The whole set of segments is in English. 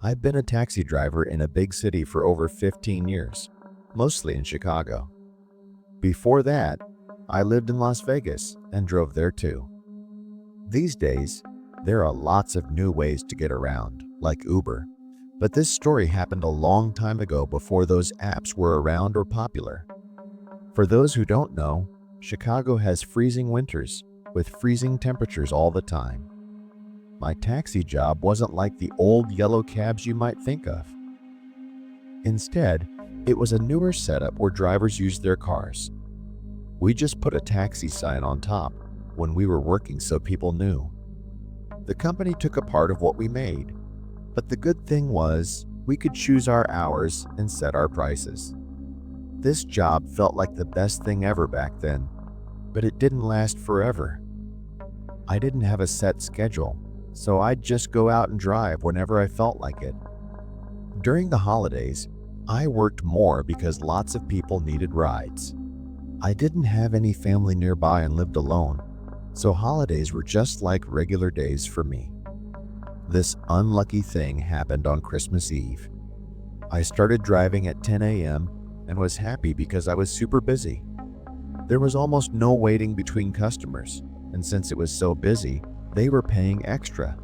I've been a taxi driver in a big city for over 15 years, mostly in Chicago. Before that, I lived in Las Vegas and drove there too. These days, there are lots of new ways to get around, like Uber, but this story happened a long time ago before those apps were around or popular. For those who don't know, Chicago has freezing winters with freezing temperatures all the time. My taxi job wasn't like the old yellow cabs you might think of. Instead, it was a newer setup where drivers used their cars. We just put a taxi sign on top when we were working so people knew. The company took a part of what we made, but the good thing was we could choose our hours and set our prices. This job felt like the best thing ever back then, but it didn't last forever. I didn't have a set schedule, so I'd just go out and drive whenever I felt like it. During the holidays, I worked more because lots of people needed rides. I didn't have any family nearby and lived alone, so holidays were just like regular days for me. This unlucky thing happened on Christmas Eve. I started driving at 10 a.m. and was happy because I was super busy. There was almost no waiting between customers, and since it was so busy, they were paying extra.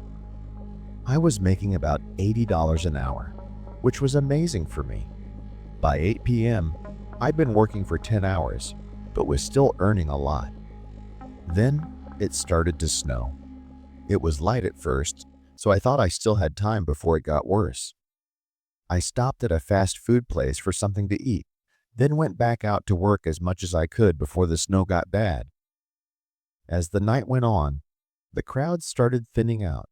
I was making about $80 an hour, which was amazing for me. By 8 p.m., I'd been working for 10 hours, but was still earning a lot. Then it started to snow. It was light at first, so I thought I still had time before it got worse. I stopped at a fast food place for something to eat, then went back out to work as much as I could before the snow got bad. As the night went on, the crowd started thinning out,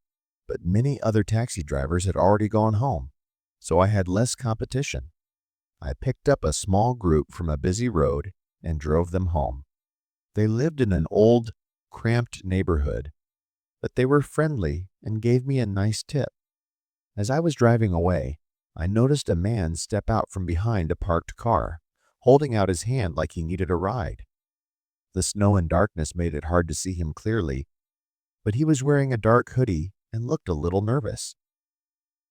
but many other taxi drivers had already gone home, so I had less competition. I picked up a small group from a busy road and drove them home. They lived in an old, cramped neighborhood, but they were friendly and gave me a nice tip. As I was driving away, I noticed a man step out from behind a parked car, holding out his hand like he needed a ride. The snow and darkness made it hard to see him clearly, but he was wearing a dark hoodie and looked a little nervous.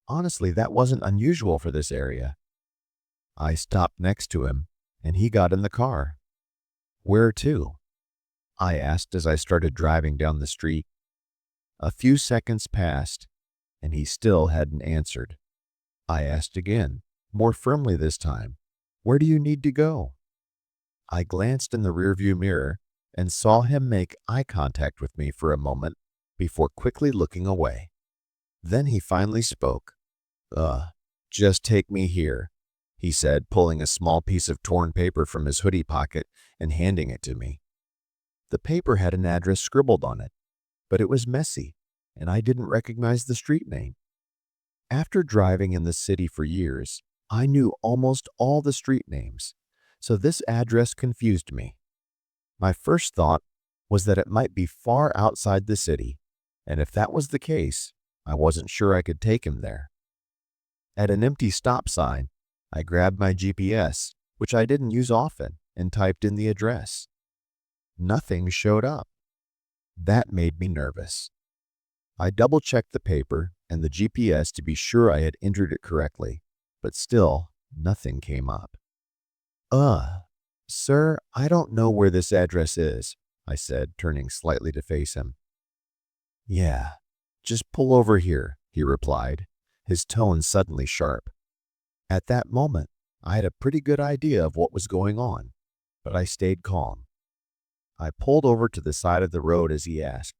Honestly, that wasn't unusual for this area. I stopped next to him, and he got in the car. "Where to?" I asked as I started driving down the street. A few seconds passed, and he still hadn't answered. I asked again, more firmly this time, "Where do you need to go?" I glanced in the rearview mirror and saw him make eye contact with me for a moment before quickly looking away. Then he finally spoke. Just take me here," he said, pulling a small piece of torn paper from his hoodie pocket and handing it to me. The paper had an address scribbled on it, but it was messy, and I didn't recognize the street name. After driving in the city for years, I knew almost all the street names, so this address confused me. My first thought was that it might be far outside the city, and if that was the case, I wasn't sure I could take him there. At an empty stop sign, I grabbed my GPS, which I didn't use often, and typed in the address. Nothing showed up. That made me nervous. I double-checked the paper and the GPS to be sure I had entered it correctly, but still, nothing came up. Sir, I don't know where this address is," I said, turning slightly to face him. "Yeah, just pull over here," he replied, his tone suddenly sharp. At that moment, I had a pretty good idea of what was going on, but I stayed calm. I pulled over to the side of the road as he asked.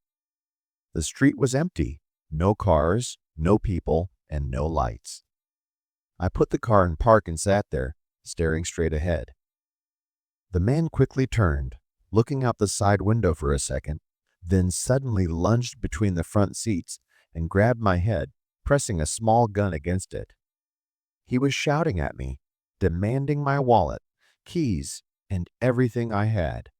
The street was empty, no cars, no people, and no lights. I put the car in park and sat there, staring straight ahead. The man quickly turned, looking out the side window for a second, then suddenly lunged between the front seats and grabbed my head, pressing a small gun against it. He was shouting at me, demanding my wallet, keys, and everything I had.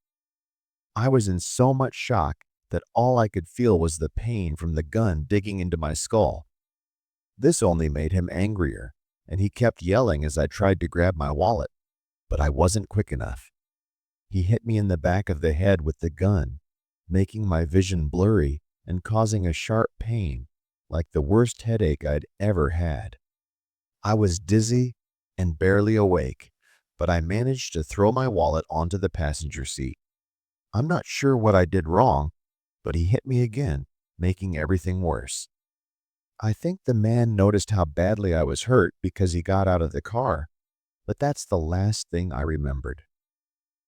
I was in so much shock that all I could feel was the pain from the gun digging into my skull. This only made him angrier, and he kept yelling as I tried to grab my wallet, but I wasn't quick enough. He hit me in the back of the head with the gun, making my vision blurry and causing a sharp pain, like the worst headache I'd ever had. I was dizzy and barely awake, but I managed to throw my wallet onto the passenger seat. I'm not sure what I did wrong, but he hit me again, making everything worse. I think the man noticed how badly I was hurt because he got out of the car, but that's the last thing I remembered.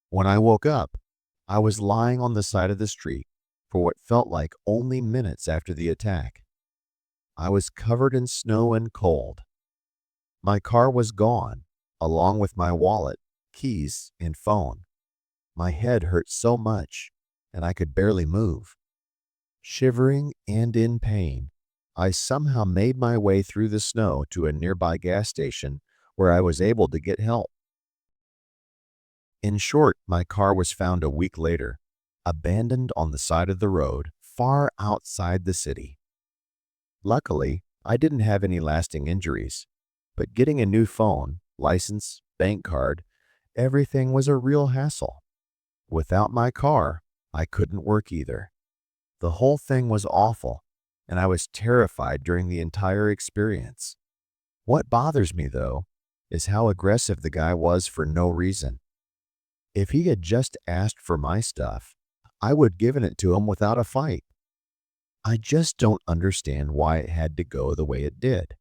When I woke up, I was lying on the side of the street for what felt like only minutes after the attack. I was covered in snow and cold. My car was gone, along with my wallet, keys, and phone. My head hurt so much, and I could barely move. Shivering and in pain, I somehow made my way through the snow to a nearby gas station where I was able to get help. In short, my car was found a week later, abandoned on the side of the road, far outside the city. Luckily, I didn't have any lasting injuries, but getting a new phone, license, bank card, everything was a real hassle. Without my car, I couldn't work either. The whole thing was awful, and I was terrified during the entire experience. What bothers me, though, is how aggressive the guy was for no reason. If he had just asked for my stuff, I would have given it to him without a fight. I just don't understand why it had to go the way it did.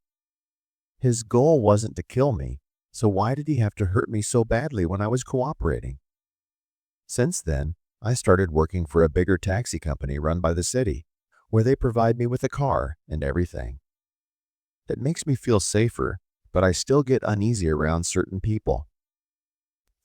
His goal wasn't to kill me, so why did he have to hurt me so badly when I was cooperating? Since then, I started working for a bigger taxi company run by the city, where they provide me with a car and everything. It makes me feel safer, but I still get uneasy around certain people.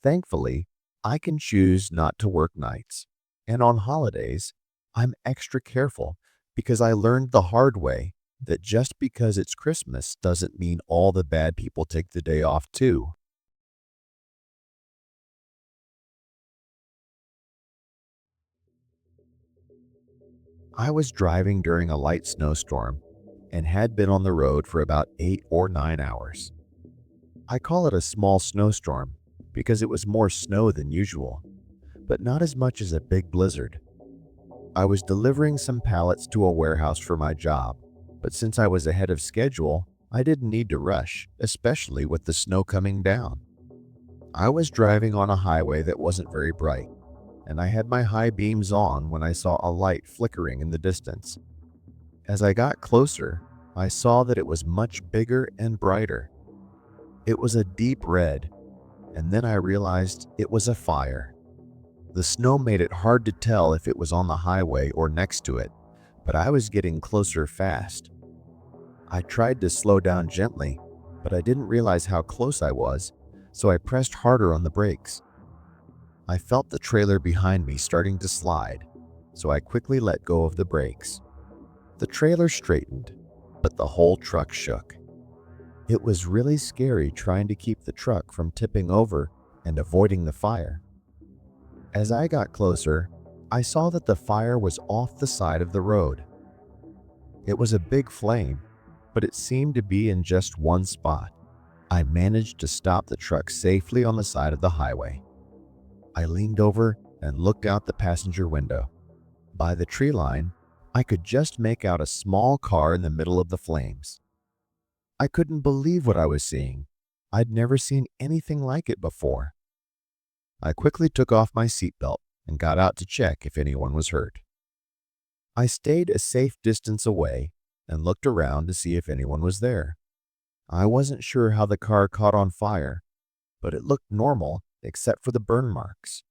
Thankfully, I can choose not to work nights, and on holidays, I'm extra careful because I learned the hard way that just because it's Christmas doesn't mean all the bad people take the day off too. I was driving during a light snowstorm and had been on the road for about 8 or 9 hours. I call it a small snowstorm because it was more snow than usual, but not as much as a big blizzard. I was delivering some pallets to a warehouse for my job, but since I was ahead of schedule, I didn't need to rush, especially with the snow coming down. I was driving on a highway that wasn't very bright, and I had my high beams on when I saw a light flickering in the distance. As I got closer, I saw that it was much bigger and brighter. It was a deep red, and then I realized it was a fire. The snow made it hard to tell if it was on the highway or next to it, but I was getting closer fast. I tried to slow down gently, but I didn't realize how close I was, so I pressed harder on the brakes. I felt the trailer behind me starting to slide, so I quickly let go of the brakes. The trailer straightened, but the whole truck shook. It was really scary trying to keep the truck from tipping over and avoiding the fire. As I got closer, I saw that the fire was off the side of the road. It was a big flame, but it seemed to be in just one spot. I managed to stop the truck safely on the side of the highway. I leaned over and looked out the passenger window. By the tree line, I could just make out a small car in the middle of the flames. I couldn't believe what I was seeing. I'd never seen anything like it before. I quickly took off my seatbelt and got out to check if anyone was hurt. I stayed a safe distance away and looked around to see if anyone was there. I wasn't sure how the car caught on fire, but it looked normal except for the burn marks.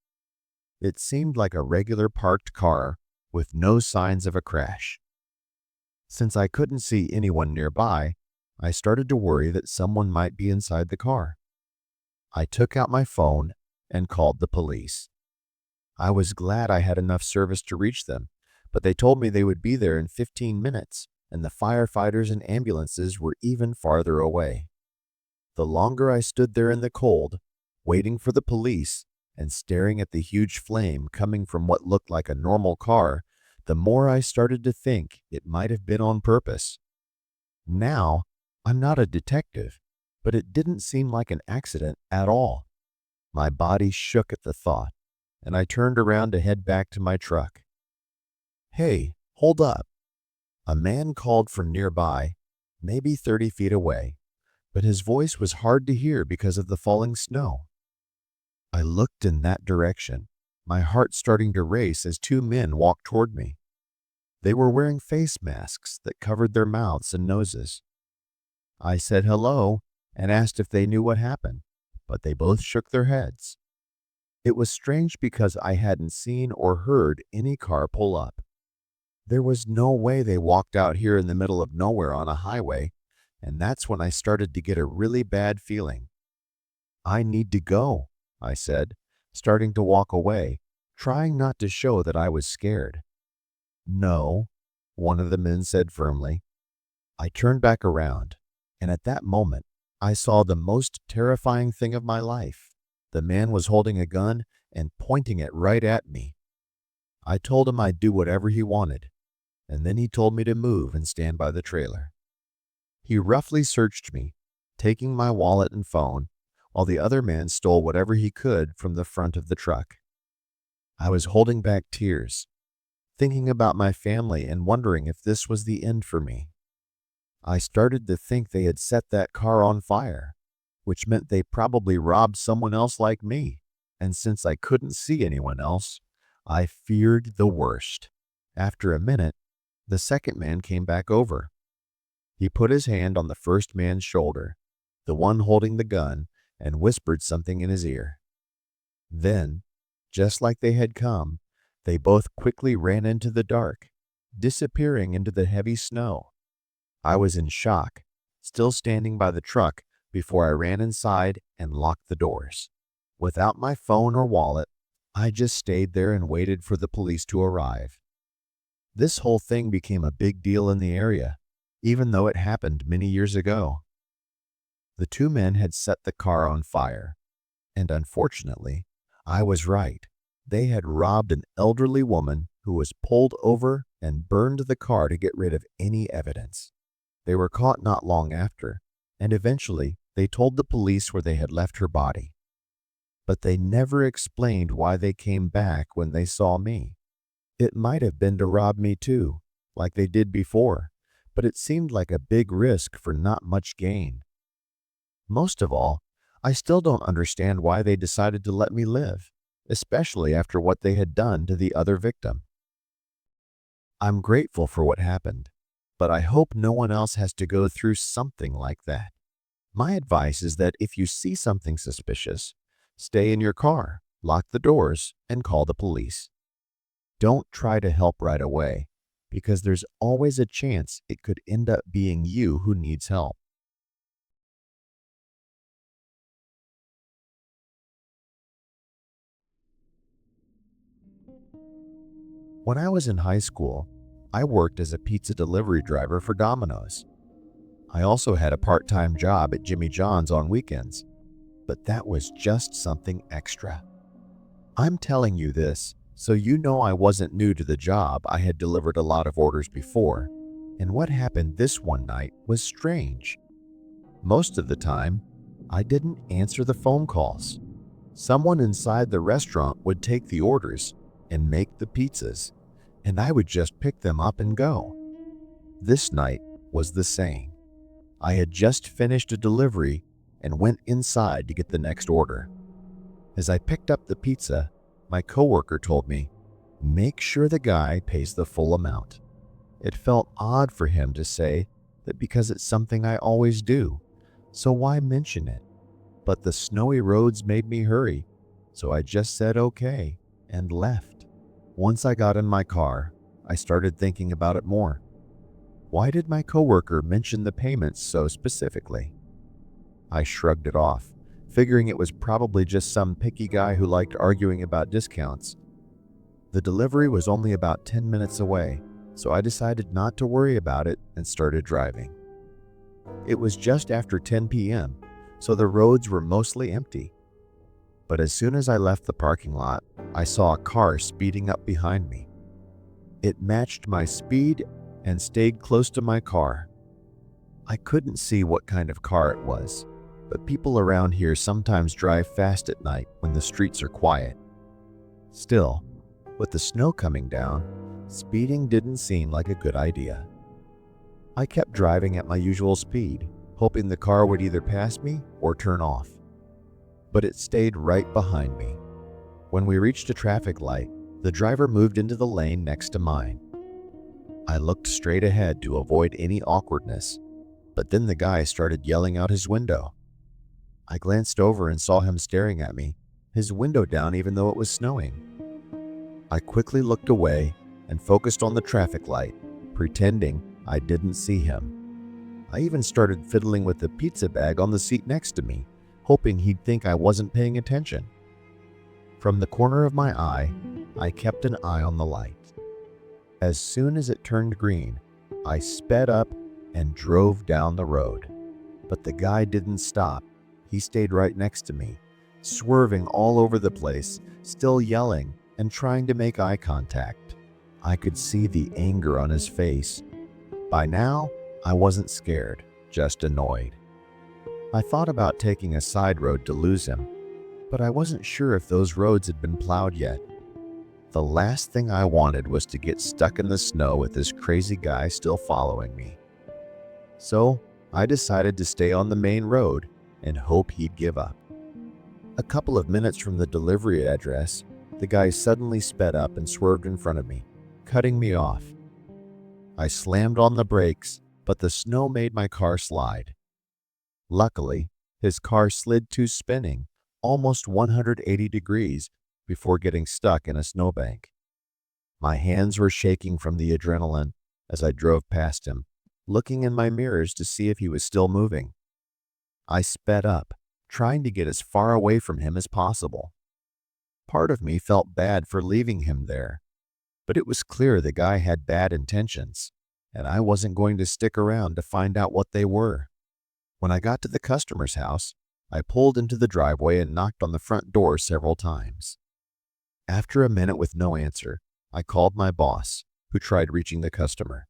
It seemed like a regular parked car with no signs of a crash. Since I couldn't see anyone nearby, I started to worry that someone might be inside the car. I took out my phone and called the police. I was glad I had enough service to reach them, but they told me they would be there in 15 minutes, and the firefighters and ambulances were even farther away. The longer I stood there in the cold, waiting for the police and staring at the huge flame coming from what looked like a normal car, the more I started to think it might have been on purpose. Now, I'm not a detective, but it didn't seem like an accident at all. My body shook at the thought, and I turned around to head back to my truck. Hey, hold up. A man called from nearby, maybe 30 feet away. but his voice was hard to hear because of the falling snow. I looked in that direction, my heart starting to race as two men walked toward me. They were wearing face masks that covered their mouths and noses. I said hello and asked if they knew what happened, but they both shook their heads. It was strange because I hadn't seen or heard any car pull up. There was no way they walked out here in the middle of nowhere on a highway, and that's when I started to get a really bad feeling. "I need to go," I said, starting to walk away, trying not to show that I was scared. "No," one of the men said firmly. I turned back around, and at that moment, I saw the most terrifying thing of my life. The man was holding a gun and pointing it right at me. I told him I'd do whatever he wanted, and then he told me to move and stand by the trailer. He roughly searched me, taking my wallet and phone, while the other man stole whatever he could from the front of the truck. I was holding back tears, thinking about my family and wondering if this was the end for me. I started to think they had set that car on fire, which meant they probably robbed someone else like me, and since I couldn't see anyone else, I feared the worst. After a minute, the second man came back over. He put his hand on the first man's shoulder, the one holding the gun, and whispered something in his ear. Then, just like they had come, they both quickly ran into the dark, disappearing into the heavy snow. I was in shock, still standing by the truck before I ran inside and locked the doors. Without my phone or wallet, I just stayed there and waited for the police to arrive. This whole thing became a big deal in the area, even though it happened many years ago. The two men had set the car on fire, and unfortunately, I was right. They had robbed an elderly woman who was pulled over and burned the car to get rid of any evidence. They were caught not long after, and eventually they told the police where they had left her body. But they never explained why they came back when they saw me. It might have been to rob me too, like they did before, but it seemed like a big risk for not much gain. Most of all, I still don't understand why they decided to let me live, especially after what they had done to the other victim. I'm grateful for what happened, but I hope no one else has to go through something like that. My advice is that if you see something suspicious, stay in your car, lock the doors, and call the police. Don't try to help right away, because there's always a chance it could end up being you who needs help. When I was in high school, I worked as a pizza delivery driver for Domino's. I also had a part-time job at Jimmy John's on weekends, but that was just something extra. I'm telling you this so you know I wasn't new to the job. I had delivered a lot of orders before, and what happened this one night was strange. Most of the time, I didn't answer the phone calls. Someone inside the restaurant would take the orders and make the pizzas, and I would just pick them up and go. This night was the same. I had just finished a delivery and went inside to get the next order. As I picked up the pizza, my coworker told me, "Make sure the guy pays the full amount." It felt odd for him to say that because it's something I always do, so why mention it? But the snowy roads made me hurry, so I just said okay and left. Once I got in my car, I started thinking about it more. Why did my coworker mention the payments so specifically? I shrugged it off, figuring it was probably just some picky guy who liked arguing about discounts. The delivery was only about 10 minutes away, so I decided not to worry about it and started driving. It was just after 10 p.m., so the roads were mostly empty. But as soon as I left the parking lot, I saw a car speeding up behind me. It matched my speed and stayed close to my car. I couldn't see what kind of car it was, but people around here sometimes drive fast at night when the streets are quiet. Still, with the snow coming down, speeding didn't seem like a good idea. I kept driving at my usual speed, hoping the car would either pass me or turn off. But it stayed right behind me. When we reached a traffic light, the driver moved into the lane next to mine. I looked straight ahead to avoid any awkwardness, but then the guy started yelling out his window. I glanced over and saw him staring at me, his window down even though it was snowing. I quickly looked away and focused on the traffic light, pretending I didn't see him. I even started fiddling with the pizza bag on the seat next to me, hoping he'd think I wasn't paying attention. From the corner of my eye, I kept an eye on the light. As soon as it turned green, I sped up and drove down the road. But the guy didn't stop. He stayed right next to me, swerving all over the place, still yelling and trying to make eye contact. I could see the anger on his face. By now, I wasn't scared, just annoyed. I thought about taking a side road to lose him, but I wasn't sure if those roads had been plowed yet. The last thing I wanted was to get stuck in the snow with this crazy guy still following me. So I decided to stay on the main road and hope he'd give up. A couple of minutes from the delivery address, the guy suddenly sped up and swerved in front of me, cutting me off. I slammed on the brakes, but the snow made my car slide. Luckily, his car slid to spinning almost 180 degrees before getting stuck in a snowbank. My hands were shaking from the adrenaline as I drove past him, looking in my mirrors to see if he was still moving. I sped up, trying to get as far away from him as possible. Part of me felt bad for leaving him there, but it was clear the guy had bad intentions, and I wasn't going to stick around to find out what they were. When I got to the customer's house, I pulled into the driveway and knocked on the front door several times. After a minute with no answer, I called my boss, who tried reaching the customer.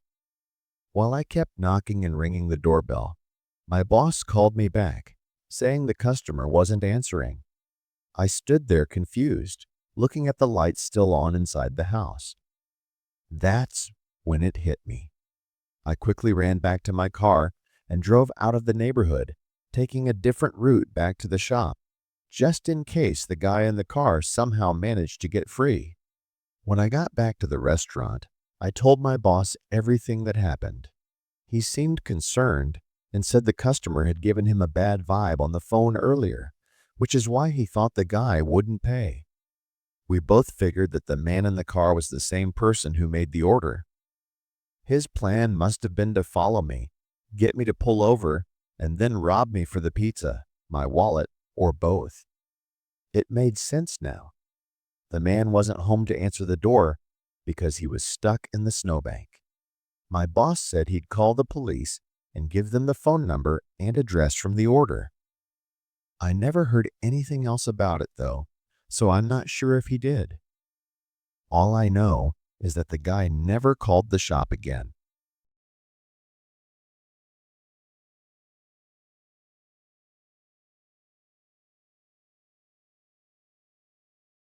While I kept knocking and ringing the doorbell, my boss called me back, saying the customer wasn't answering. I stood there confused, looking at the lights still on inside the house. That's when it hit me. I quickly ran back to my car and drove out of the neighborhood, taking a different route back to the shop, just in case the guy in the car somehow managed to get free. When I got back to the restaurant, I told my boss everything that happened. He seemed concerned and said the customer had given him a bad vibe on the phone earlier, which is why he thought the guy wouldn't pay. We both figured that the man in the car was the same person who made the order. His plan must have been to follow me, get me to pull over, and then rob me for the pizza, my wallet, or both. It made sense now. The man wasn't home to answer the door because he was stuck in the snowbank. My boss said he'd call the police and give them the phone number and address from the order. I never heard anything else about it though, so I'm not sure if he did. All I know is that the guy never called the shop again,